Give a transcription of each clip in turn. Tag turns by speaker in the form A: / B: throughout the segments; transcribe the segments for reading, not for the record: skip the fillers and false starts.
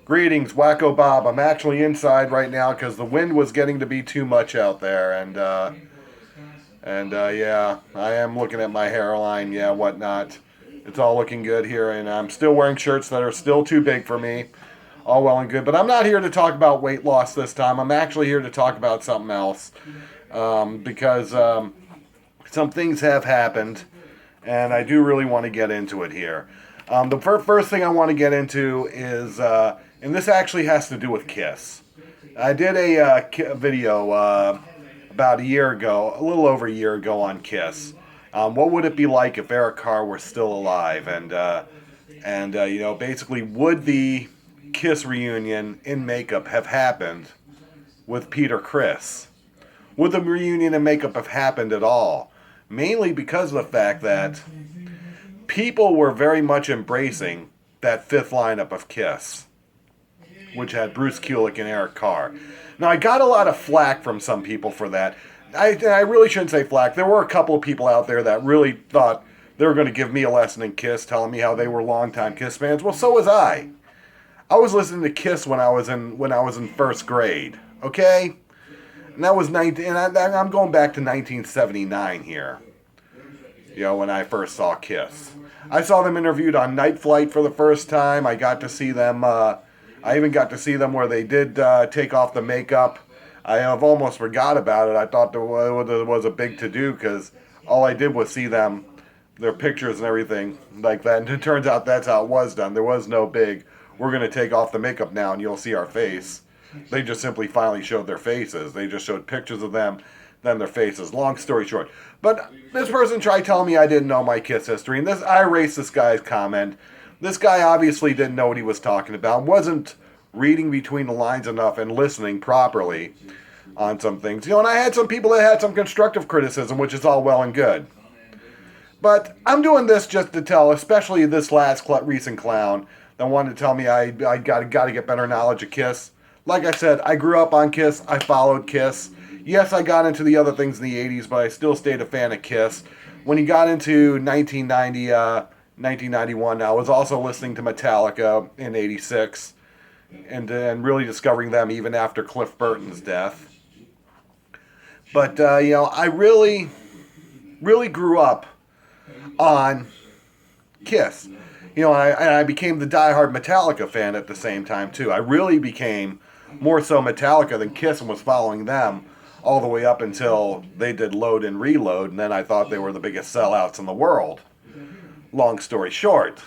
A: Greetings, Wacko Bob. I'm actually inside right now because the wind was getting to be too much out there, and yeah, I am looking at my hairline, yeah, whatnot. It's all looking good here, and I'm still wearing shirts that are still too big for me. All well and good, but I'm not here to talk about weight loss this time. I'm actually here to talk about something else, because some things have happened, and I do really want to get into it here. The first thing I want to get into is, and this actually has to do with Kiss. I did a video about a year ago, a little over a year ago, on Kiss. What would it be like if Eric Carr were still alive? And basically, would the Kiss reunion in makeup have happened with Peter Criss? Would the reunion in makeup have happened at all? Mainly because of the fact that people were very much embracing that fifth lineup of Kiss, which had Bruce Kulick and Eric Carr. Now, I got a lot of flack from some people for that. I really shouldn't say flack. There were a couple of people out there that really thought they were going to give me a lesson in Kiss, telling me how they were longtime Kiss fans. Well, so was I. I was listening to Kiss when I was in first grade. Okay, and that was 19. And I'm going back to 1979 here. When I first saw Kiss. I saw them interviewed on Night Flight for the first time. I got to see them. I even got to see them where they did take off the makeup. I have almost forgot about it. I thought there was a big to-do because all I did was see them, their pictures and everything like that. And it turns out that's how it was done. There was no big, we're going to take off the makeup now and you'll see our face. They just simply finally showed their faces. They just showed pictures of them, then their faces. Long story short. But this person tried telling me I didn't know my Kiss history. And I erased this guy's comment. This guy obviously didn't know what he was talking about. Wasn't reading between the lines enough and listening properly on some things. And I had some people that had some constructive criticism, which is all well and good. But I'm doing this just to tell, especially this last recent clown that wanted to tell me I got to get better knowledge of Kiss. Like I said, I grew up on Kiss. I followed Kiss. Yes, I got into the other things in the 80s, but I still stayed a fan of Kiss. When he got into 1991, I was also listening to Metallica in 86 and really discovering them even after Cliff Burton's death. But, I really, really grew up on Kiss. I became the diehard Metallica fan at the same time, too. I really became more so Metallica than Kiss and was following them all the way up until they did Load and Reload, and then I thought they were the biggest sellouts in the world. Long story short.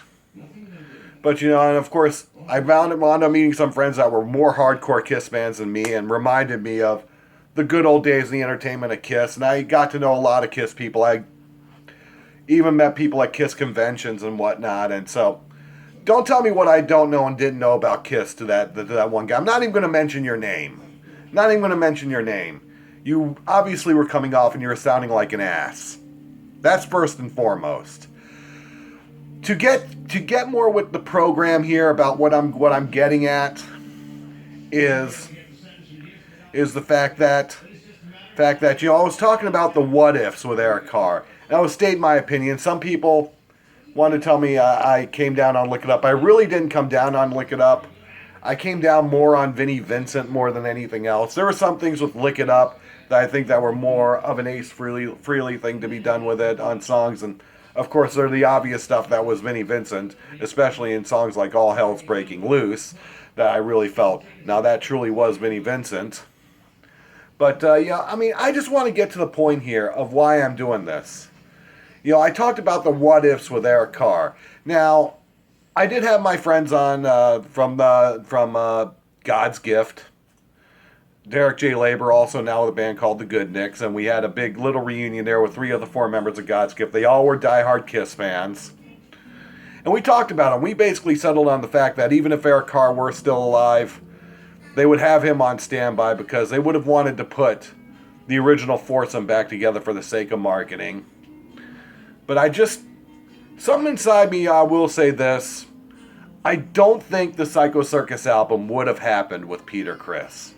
A: But, and of course, I wound up meeting some friends that were more hardcore Kiss fans than me and reminded me of the good old days in the entertainment of Kiss, and I got to know a lot of Kiss people. I even met people at Kiss conventions and whatnot, and so don't tell me what I don't know and didn't know about Kiss to that one guy. I'm not even going to mention your name. Not even going to mention your name. You obviously were coming off and you were sounding like an ass. That's first and foremost. To get more with the program here about what I'm getting at is the fact that I was talking about the what ifs with Eric Carr. And I was stating my opinion. Some people want to tell me I came down on Lick It Up. I really didn't come down on Lick It Up. I came down more on Vinnie Vincent more than anything else. There were some things with Lick It Up that I think that were more of an Ace Frehley thing to be done with it on songs. And, of course, there's the obvious stuff that was Vinnie Vincent, especially in songs like All Hell's Breaking Loose, that I really felt, now that truly was Vinnie Vincent. But, I just want to get to the point here of why I'm doing this. I talked about the what ifs with Eric Carr. Now, I did have my friends on from God's Gift. Derek J. Labor, also now with a band called the Good Nicks, and we had a big little reunion there with 3 of the 4 members of God's Gift. They all were diehard Kiss fans. And we talked about it. We basically settled on the fact that even if Eric Carr were still alive, they would have him on standby because they would have wanted to put the original foursome back together for the sake of marketing. But something inside me, I will say this. I don't think the Psycho Circus album would have happened with Peter Criss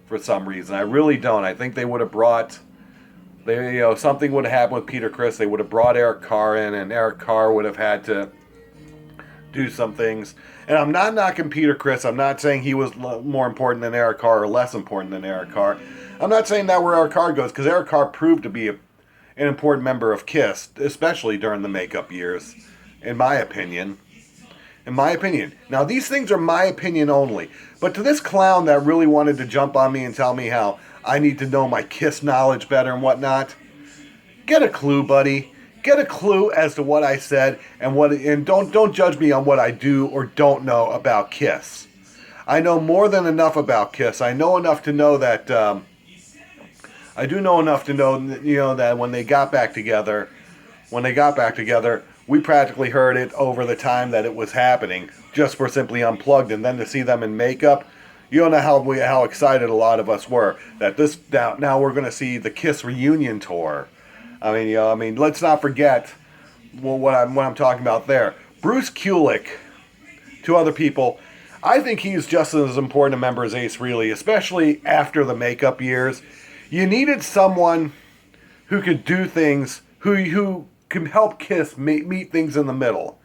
A: for some reason. I really don't. I think they would have brought, something would have happened with Peter Criss. They would have brought Eric Carr in, and Eric Carr would have had to do some things. And I'm not knocking Peter Criss. I'm not saying he was more important than Eric Carr or less important than Eric Carr. I'm not saying that where Eric Carr goes, because Eric Carr proved to be an important member of KISS, especially during the makeup years, in my opinion. In my opinion. Now, these things are my opinion only. But to this clown that really wanted to jump on me and tell me how I need to know my KISS knowledge better and whatnot, get a clue, buddy. Get a clue as to what I said, and don't judge me on what I do or don't know about KISS. I know more than enough about KISS. I know enough to know that I do know enough to know, that when they got back together, we practically heard it over the time that it was happening, just for Simply Unplugged, and then to see them in makeup. You don't know how excited a lot of us were that now we're going to see the KISS reunion tour. I mean, let's not forget what I'm talking about there. Bruce Kulick, to other people, I think he's just as important a member as Ace Frehley, especially after the makeup years. You needed someone who could do things, who can help KISS meet things in the middle.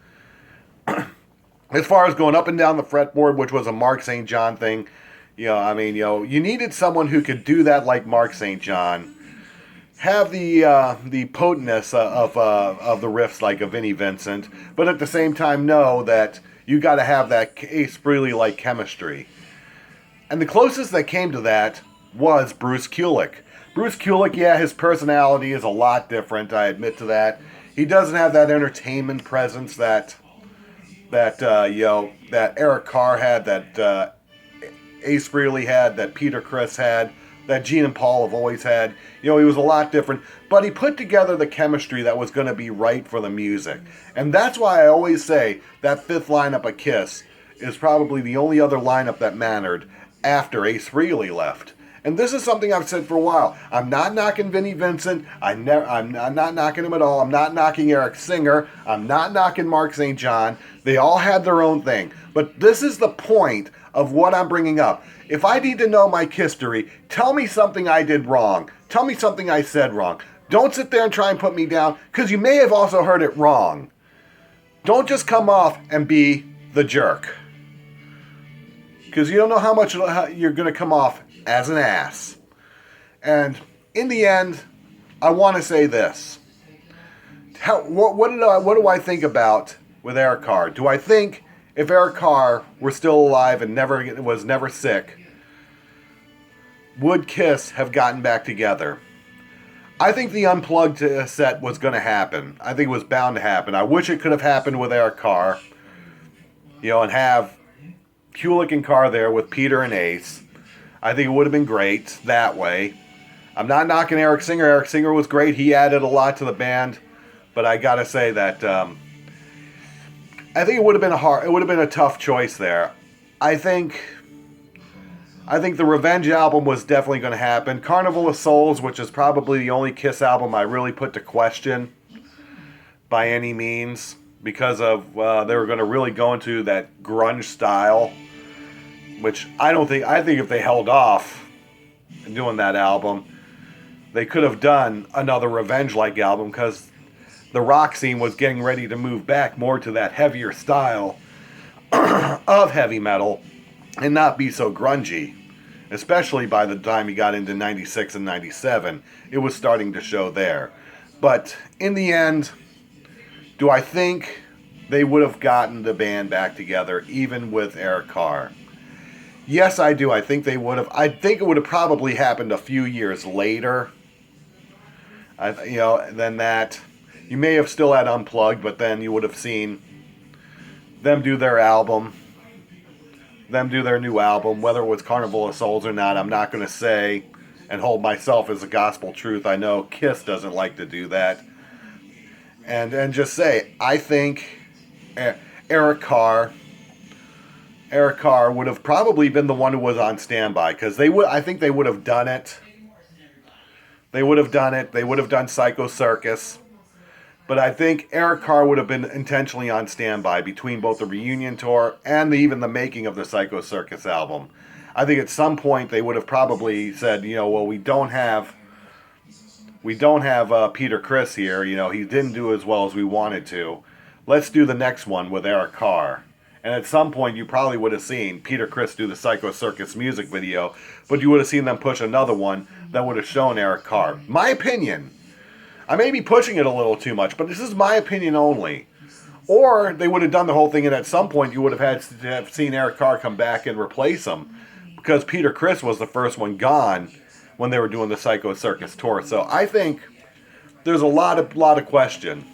A: As far as going up and down the fretboard, which was a Mark St. John thing, you needed someone who could do that like Mark St. John. Have the potentness of the riffs like a Vinnie Vincent, but at the same time know that you got to have that Ace Frehley-like chemistry. And the closest that came to that was Bruce Kulick. Bruce Kulick, yeah, his personality is a lot different, I admit to that. He doesn't have that entertainment presence that Eric Carr had, that Ace Frehley had, that Peter Criss had, that Gene and Paul have always had. He was a lot different, but he put together the chemistry that was going to be right for the music. And that's why I always say that fifth lineup of KISS is probably the only other lineup that mattered after Ace Frehley left. And this is something I've said for a while. I'm not knocking Vinnie Vincent. I'm not knocking him at all. I'm not knocking Eric Singer. I'm not knocking Mark St. John. They all had their own thing. But this is the point of what I'm bringing up. If I need to know my history, tell me something I did wrong. Tell me something I said wrong. Don't sit there and try and put me down, because you may have also heard it wrong. Don't just come off and be the jerk, because you don't know how much you're going to come off as an ass. And in the end, I want to say this. What do I think about with Eric Carr? Do I think if Eric Carr were still alive and was never sick, would KISS have gotten back together? I think the Unplugged set was going to happen. I think it was bound to happen. I wish it could have happened with Eric Carr, and have Kulick and Carr there with Peter and Ace. I think it would have been great that way. I'm not knocking Eric Singer. Eric Singer was great. He added a lot to the band, but I gotta say that I think it would have been a tough choice there. I think the Revenge album was definitely going to happen. Carnival of Souls, which is probably the only KISS album I really put to question by any means, because of they were going to really go into that grunge style, which I think if they held off doing that album, they could have done another Revenge-like album, because the rock scene was getting ready to move back more to that heavier style of heavy metal and not be so grungy. Especially by the time he got into 96 and 97, it was starting to show there. But in the end, do I think they would have gotten the band back together even with Eric Carr? Yes, I do. I think they would have. I think it would have probably happened a few years later. Than that. You may have still had Unplugged, but then you would have seen them do their album. Them do their new album, whether it was Carnival of Souls or not. I'm not going to say and hold myself as a gospel truth. I know KISS doesn't like to do that. And just say, I think Eric Carr would have probably been the one who was on standby, because I think they would have done it. They would have done it. They would have done Psycho Circus. But I think Eric Carr would have been intentionally on standby between both the reunion tour and even the making of the Psycho Circus album. I think at some point they would have probably said, well, we don't have Peter Criss here. He didn't do as well as we wanted to. let's do the next one with Eric Carr. And at some point, you probably would have seen Peter Criss do the Psycho Circus music video, but you would have seen them push another one that would have shown Eric Carr. My opinion. I may be pushing it a little too much, but this is my opinion only. Or they would have done the whole thing, and at some point, you would have had to have seen Eric Carr come back and replace him, because Peter Criss was the first one gone when they were doing the Psycho Circus tour. So I think there's a lot of question.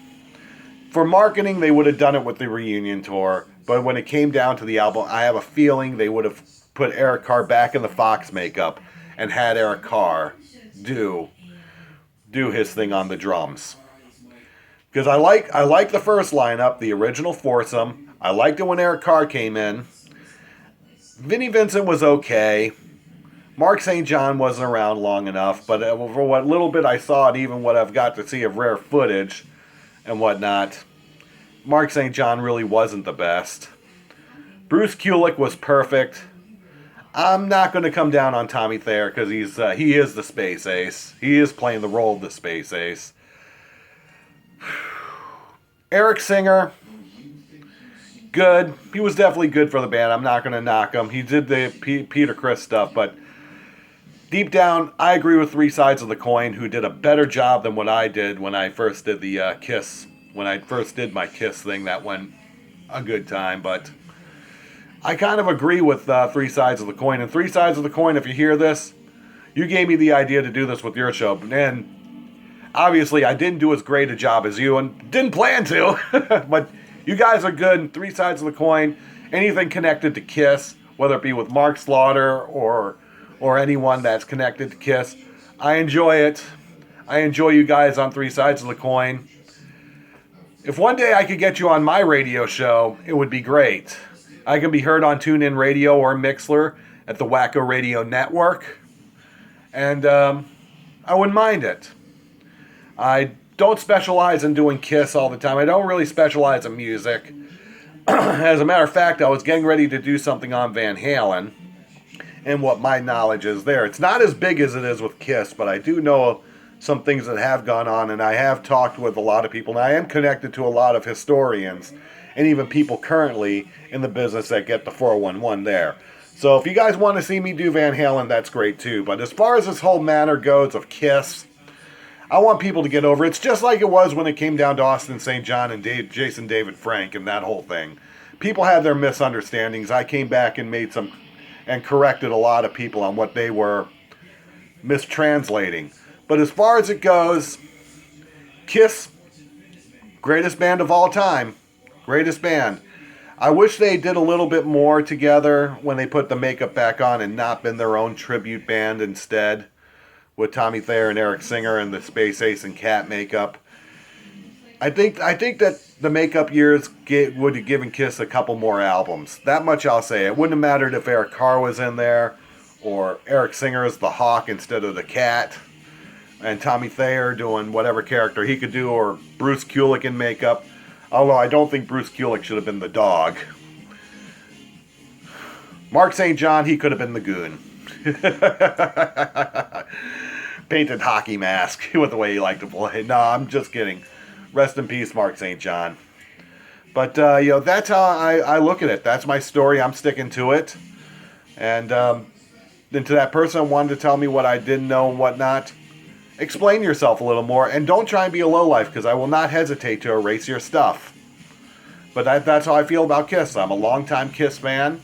A: For marketing, they would have done it with the reunion tour. But when it came down to the album, I have a feeling they would have put Eric Carr back in the Fox makeup and had Eric Carr do his thing on the drums. Because I like the first lineup, the original foursome. I liked it when Eric Carr came in. Vinnie Vincent was okay. Mark St. John wasn't around long enough, but for what little bit I saw, and even what I've got to see of rare footage and whatnot, Mark St. John really wasn't the best. Bruce Kulick was perfect. I'm not going to come down on Tommy Thayer because he is the space ace. He is playing the role of the space ace. Eric Singer, good. He was definitely good for the band. I'm not going to knock him. He did the Peter Criss stuff, but deep down, I agree with Three Sides of the Coin, who did a better job than what I did when I first did the Kiss. When I first did my Kiss thing, that went a good time, but I kind of agree with Three Sides of the Coin. And Three Sides of the Coin, if you hear this, you gave me the idea to do this with your show. And obviously, I didn't do as great a job as you and didn't plan to. But you guys are good. And Three Sides of the Coin, anything connected to Kiss, whether it be with Mark Slaughter or anyone that's connected to Kiss, I enjoy it. I enjoy you guys on Three Sides of the Coin. If one day I could get you on my radio show, it would be great. I can be heard on TuneIn Radio or Mixlr at the Wacko Radio Network. And I wouldn't mind it. I don't specialize in doing Kiss all the time. I don't really specialize in music. As a matter of fact, I was getting ready to do something on Van Halen and what my knowledge is there. It's not as big as it is with Kiss, but I do know some things that have gone on, and I have talked with a lot of people, and I am connected to a lot of historians and even people currently in the business that get the 411 there. So if you guys want to see me do Van Halen, that's great too. But as far as this whole matter goes of Kiss, I want people to get over it. It's just like it was when it came down to Austin St. John and Jason David Frank and that whole thing. People had their misunderstandings. I came back and made some and corrected a lot of people on what they were mistranslating. But as far as it goes, Kiss, greatest band of all time. Greatest band. I wish they did a little bit more together when they put the makeup back on and not been their own tribute band instead, with Tommy Thayer and Eric Singer and the Space Ace and Cat makeup. I think that the makeup years would have given Kiss a couple more albums. That much I'll say. It wouldn't have mattered if Eric Carr was in there, or Eric Singer as the Hawk instead of the Cat, and Tommy Thayer doing whatever character he could do, or Bruce Kulick in makeup. Although I don't think Bruce Kulick should have been the dog. Mark St. John, he could have been the goon. Painted hockey mask with the way he liked to play. No, I'm just kidding. Rest in peace, Mark St. John. But, that's how I look at it. That's my story. I'm sticking to it. And then to that person who wanted to tell me what I didn't know and whatnot, explain yourself a little more, and don't try and be a lowlife, because I will not hesitate to erase your stuff. But that's how I feel about Kiss. I'm a longtime Kiss fan.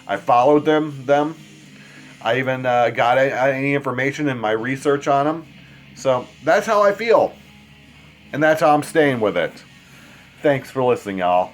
A: I followed them. I even got any information in my research on them. So that's how I feel. And that's how I'm staying with it. Thanks for listening, y'all.